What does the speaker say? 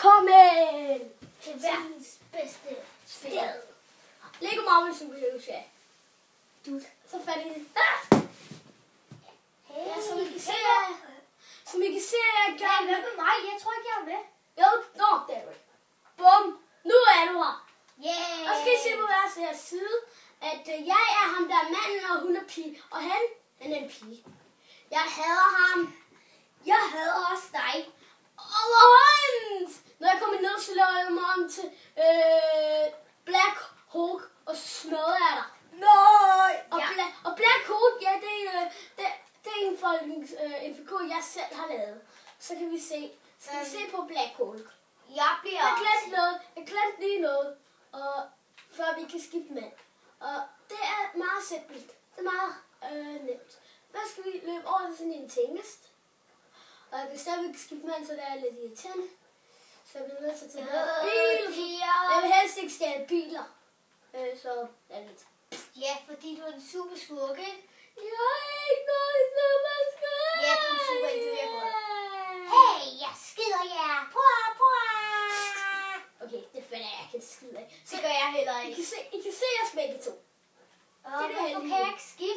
Velkommen til verdens bedste sted. Lego Marvel Superhero. Du så fat i det. Hey, ja, som I kan se, jeg er gang med mig. Jeg tror ikke, jeg er med. Jo, det er du. Bum. Nu er du her. Yeah. Og skal I se på hver side, at jeg er ham, der er manden, og hun er pige. Og han er en pige. Jeg hader ham. Jeg hader også dig. Overhånds! Når jeg kommer ned, så laver jeg mig om til Black Hulk, og så smadrer jeg dig. Nej! Og Black Hulk, ja, det er en fra en figur, jeg selv har lavet. Så kan vi se. Skal vi se på Black Hulk? Jeg glemte lige noget, og før vi kan skifte mand. Og det er meget simpelt. Det er meget nemt. Først skal vi løbe over til sådan en tingest. Og jeg kan stadigvæk skifte mand, så det er lidt irriterende. Så jeg bliver nødt til at tage biler. Jeg vil helst ikke stjæle biler. Så det er lidt. Ja, fordi du er en super skurk, ikke? Jeg er ikke noget super skurk. Ja, du er super individuel. Hey, jeg skider jer. Okay, det finder jeg ikke en skid af. Det gør jeg heller ikke. I kan se os begge to. Hvorfor kan jeg ikke skide?